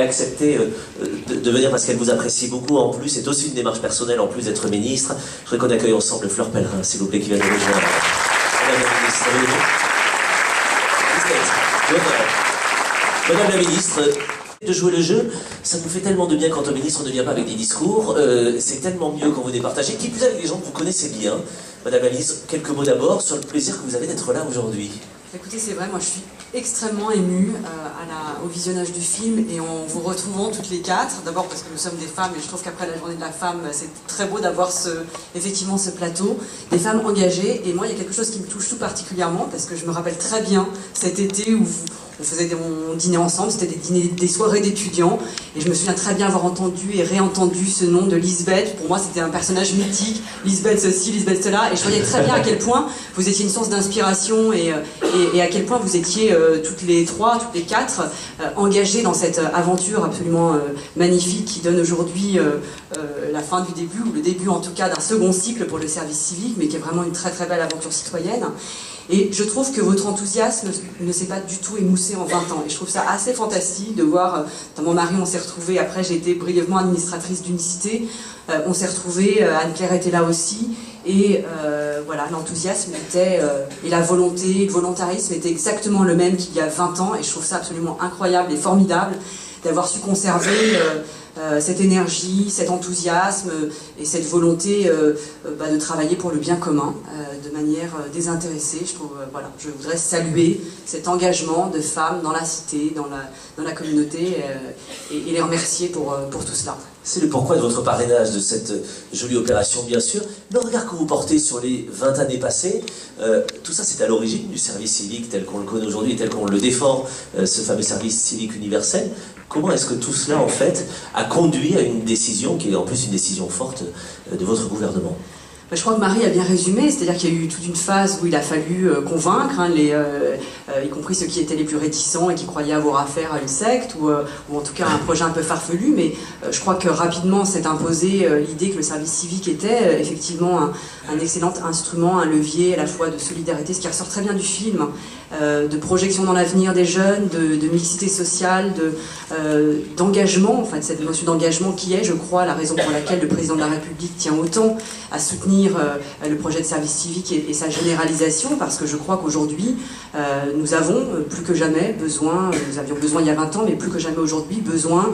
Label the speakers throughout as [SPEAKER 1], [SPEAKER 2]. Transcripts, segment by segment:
[SPEAKER 1] a accepté de venir parce qu'elle vous apprécie beaucoup en plus. C'est aussi une démarche personnelle en plus d'être ministre. Je voudrais qu'on accueille ensemble Fleur Pellerin, s'il vous plaît, qui vient de nous rejoindre. Madame la ministre, de jouer le jeu, ça nous fait tellement de bien quand un ministre ne vient pas avec des discours, c'est tellement mieux quand vous départagez, qui plus avec des gens que vous connaissez bien. Madame la ministre, quelques mots d'abord sur le plaisir que vous avez d'être là aujourd'hui.
[SPEAKER 2] Écoutez, c'est vrai, moi je suis extrêmement émue au visionnage du film et en vous retrouvant toutes les quatre. D'abord parce que nous sommes des femmes et je trouve qu'après la journée de la femme, c'est très beau d'avoir effectivement ce plateau. Des femmes engagées, et moi il y a quelque chose qui me touche tout particulièrement parce que je me rappelle très bien cet été où on dînait ensemble, c'était des soirées d'étudiants et je me souviens très bien avoir entendu et réentendu ce nom de Lisbeth. Pour moi c'était un personnage mythique, Lisbeth ceci, Lisbeth cela, et je voyais très bien à quel point vous étiez une source d'inspiration et à quel point vous étiez toutes les trois, toutes les quatre engagées dans cette aventure absolument magnifique qui donne aujourd'hui la fin du début, ou le début en tout cas d'un second cycle pour le service civique, mais qui est vraiment une très très belle aventure citoyenne. Et je trouve que votre enthousiasme ne s'est pas du tout émoussé en 20 ans. Et je trouve ça assez fantastique de voir, dans mon mari on s'est retrouvés, après j'ai été brièvement administratrice d'unicité, on s'est retrouvés, Anne-Claire était là aussi, et voilà, l'enthousiasme était, et la volonté, le volontarisme était exactement le même qu'il y a 20 ans, et je trouve ça absolument incroyable et formidable d'avoir su conserver cette énergie, cet enthousiasme et cette volonté de travailler pour le bien commun de manière désintéressée. Je trouve, voilà, je voudrais saluer cet engagement de femmes dans la cité, dans la communauté et les remercier pour tout cela.
[SPEAKER 1] C'est le pourquoi de votre parrainage de cette jolie opération, bien sûr. Le regard que vous portez sur les 20 années passées, tout ça c'est à l'origine du service civique tel qu'on le connaît aujourd'hui, tel qu'on le défend, ce fameux service civique universel. Comment est-ce que tout cela, en fait, a conduit à une décision, qui est en plus une décision forte de votre gouvernement ?
[SPEAKER 2] Je crois que Marie a bien résumé, c'est-à-dire qu'il y a eu toute une phase où il a fallu convaincre, y compris ceux qui étaient les plus réticents et qui croyaient avoir affaire à une secte ou en tout cas à un projet un peu farfelu, mais je crois que rapidement s'est imposée l'idée que le service civique était effectivement un excellent instrument, un levier à la fois de solidarité, ce qui ressort très bien du film, de projection dans l'avenir des jeunes, de mixité sociale, d'engagement, enfin de cette notion d'engagement qui est, je crois, la raison pour laquelle le président de la République tient autant à soutenir le projet de service civique et sa généralisation, parce que je crois qu'aujourd'hui, nous avons plus que jamais besoin, nous avions besoin il y a 20 ans, mais plus que jamais aujourd'hui, besoin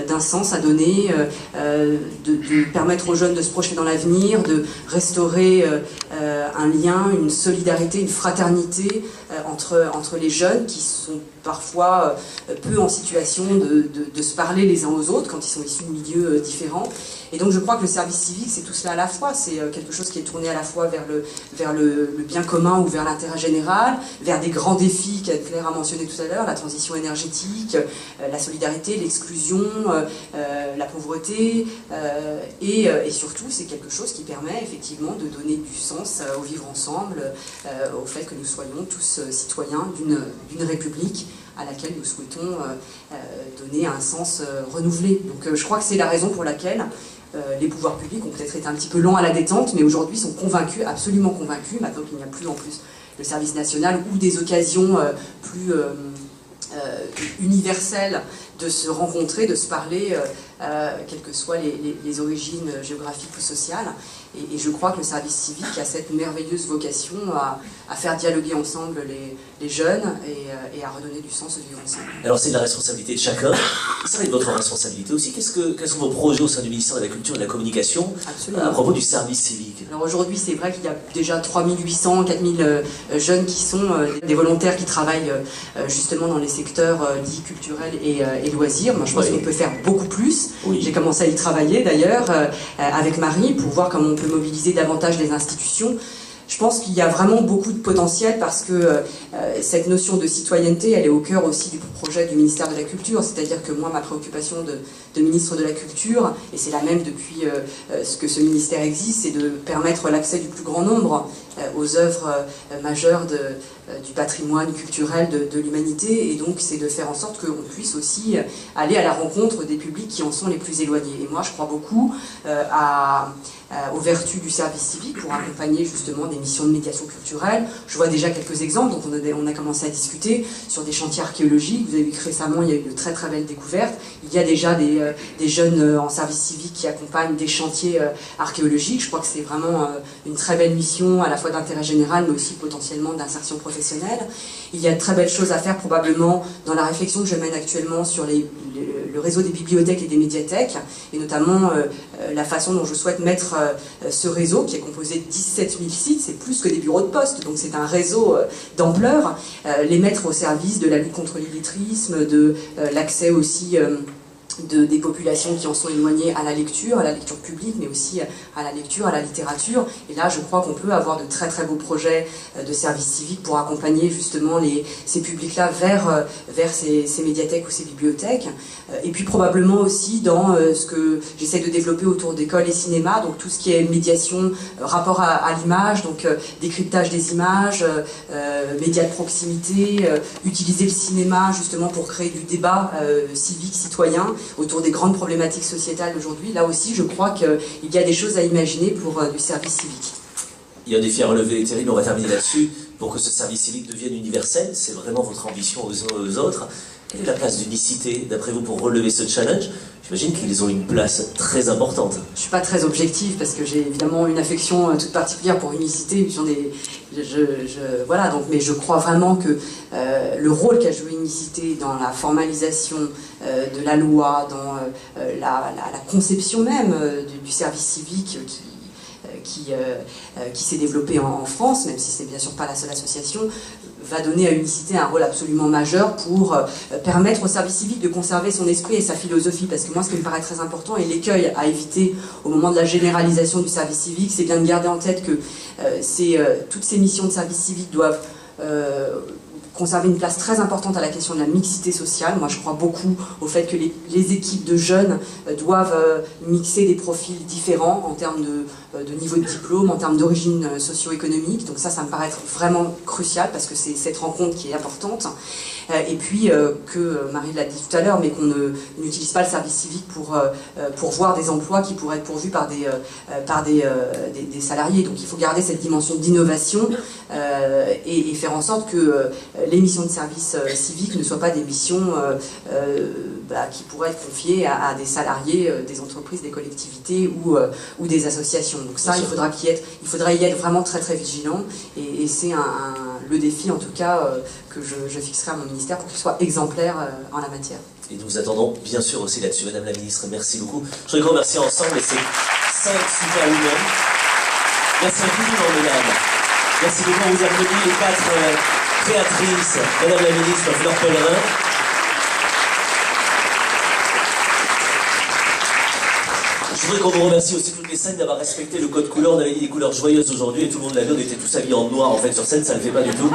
[SPEAKER 2] d'un sens à donner, de permettre aux jeunes de se projeter dans l'avenir, de restaurer un lien, une solidarité, une fraternité entre les jeunes qui sont parfois peu en situation de se parler les uns aux autres quand ils sont issus de milieux différents. Et donc je crois que le service civique, c'est tout cela à la fois. C'est quelque chose qui est tourné à la fois vers le bien commun ou vers l'intérêt général, vers des grands défis qu'Anne-Claire a mentionné tout à l'heure, la transition énergétique, la solidarité, l'exclusion, la pauvreté, et surtout c'est quelque chose qui permet effectivement de donner du sens au vivre ensemble, au fait que nous soyons tous citoyens d'une république à laquelle nous souhaitons donner un sens renouvelé. Donc je crois que c'est la raison pour laquelle les pouvoirs publics ont peut-être été un petit peu lents à la détente, mais aujourd'hui sont convaincus, absolument convaincus, maintenant qu'il n'y a plus en plus le service national ou des occasions plus universelles de se rencontrer, de se parler, quelles que soient les origines géographiques ou sociales. Et je crois que le service civique a cette merveilleuse vocation à faire dialoguer ensemble les jeunes et à redonner du sens au vivre ensemble.
[SPEAKER 1] Alors c'est de la responsabilité de chacun, ça va être votre responsabilité aussi. Quels sont vos projets au sein du ministère de la Culture et de la Communication à propos du service civique?
[SPEAKER 2] Alors aujourd'hui c'est vrai qu'il y a déjà 3800, 4000 jeunes qui sont des volontaires qui travaillent justement dans les secteurs dits culturels et loisirs. Moi je pense qu'on peut faire beaucoup plus. Oui. J'ai commencé à y travailler d'ailleurs avec Marie pour voir comment on peut mobiliser davantage les institutions. Je pense qu'il y a vraiment beaucoup de potentiel parce que cette notion de citoyenneté, elle est au cœur aussi du projet du ministère de la Culture. C'est-à-dire que moi, ma préoccupation de ministre de la Culture, et c'est la même depuis que ce ministère existe, c'est de permettre l'accès du plus grand nombre aux œuvres majeures du patrimoine culturel de l'humanité, et donc c'est de faire en sorte qu'on puisse aussi aller à la rencontre des publics qui en sont les plus éloignés. Et moi je crois beaucoup aux vertus du service civique pour accompagner justement des missions de médiation culturelle. Je vois déjà quelques exemples, donc on a commencé à discuter sur des chantiers archéologiques. Vous avez vu que récemment il y a eu de très très belles découvertes. Il y a déjà des jeunes en service civique qui accompagnent des chantiers archéologiques. Je crois que c'est vraiment une très belle mission, à la fois d'intérêt général, mais aussi potentiellement d'insertion professionnelle. Il y a de très belles choses à faire probablement dans la réflexion que je mène actuellement sur le réseau des bibliothèques et des médiathèques, et notamment la façon dont je souhaite mettre ce réseau, qui est composé de 17 000 sites, c'est plus que des bureaux de poste, donc c'est un réseau d'ampleur, les mettre au service de la lutte contre l'illettrisme, de l'accès aussi des populations qui en sont éloignées à la lecture publique, mais aussi à la lecture, à la littérature. Et là, je crois qu'on peut avoir de très très beaux projets de service civique pour accompagner justement ces publics-là vers ces médiathèques ou ces bibliothèques. Et puis probablement aussi dans ce que j'essaie de développer autour d'écoles et cinéma, donc tout ce qui est médiation, rapport à l'image, donc décryptage des images, médias de proximité, utiliser le cinéma justement pour créer du débat civique, citoyen, autour des grandes problématiques sociétales d'aujourd'hui. Là aussi, je crois qu'il y a des choses à imaginer pour du service civique.
[SPEAKER 1] Il y a un défi à relever terrible, on va terminer là-dessus. Pour que ce service civique devienne universel, c'est vraiment votre ambition aux autres. Quelle est la place d'unicité, d'après vous, pour relever ce challenge? J'imagine qu'ils ont une place très importante. Je
[SPEAKER 2] ne suis pas très objective parce que j'ai évidemment une affection toute particulière pour Unicité. Voilà, donc, mais je crois vraiment que le rôle qu'a joué Unicité dans la formalisation de la loi, dans la conception même du service civique qui s'est développé en France, même si c'est bien sûr pas la seule association, va donner à Unicité un rôle absolument majeur pour permettre au service civique de conserver son esprit et sa philosophie. Parce que moi, ce qui me paraît très important, et l'écueil à éviter au moment de la généralisation du service civique, c'est bien de garder en tête que toutes ces missions de service civique doivent conserver une place très importante à la question de la mixité sociale. Moi, je crois beaucoup au fait que les équipes de jeunes doivent mixer des profils différents en termes de niveau de diplôme, en termes d'origine socio-économique. Donc ça me paraît être vraiment crucial parce que c'est cette rencontre qui est importante. Et puis que, Marie l'a dit tout à l'heure, mais qu'on n'utilise pas le service civique pour voir des emplois qui pourraient être pourvus par des salariés. Donc il faut garder cette dimension d'innovation et faire en sorte que les missions de service civique ne soient pas des missions qui pourraient être confiées à des salariés des entreprises, des collectivités ou des associations. Donc ça, il faudrait y être vraiment très très vigilant, et c'est le défi en tout cas que je fixerai à mon ministère pour qu'il soit exemplaire en la matière.
[SPEAKER 1] Et nous vous attendons bien sûr aussi là-dessus. Madame la ministre, merci beaucoup. Je voudrais qu'on remercie ensemble ces 5 super women. Merci infiniment, mesdames. Merci beaucoup, vous applaudissez les 4 créatrices, Madame la ministre Fleur Pellerin. Je voudrais qu'on vous remercie aussi toutes les 5 d'avoir respecté le code couleur. On avait dit des couleurs joyeuses aujourd'hui et tout le monde l'a vu, on était tous habillés en noir en fait sur scène, ça ne le fait pas du tout.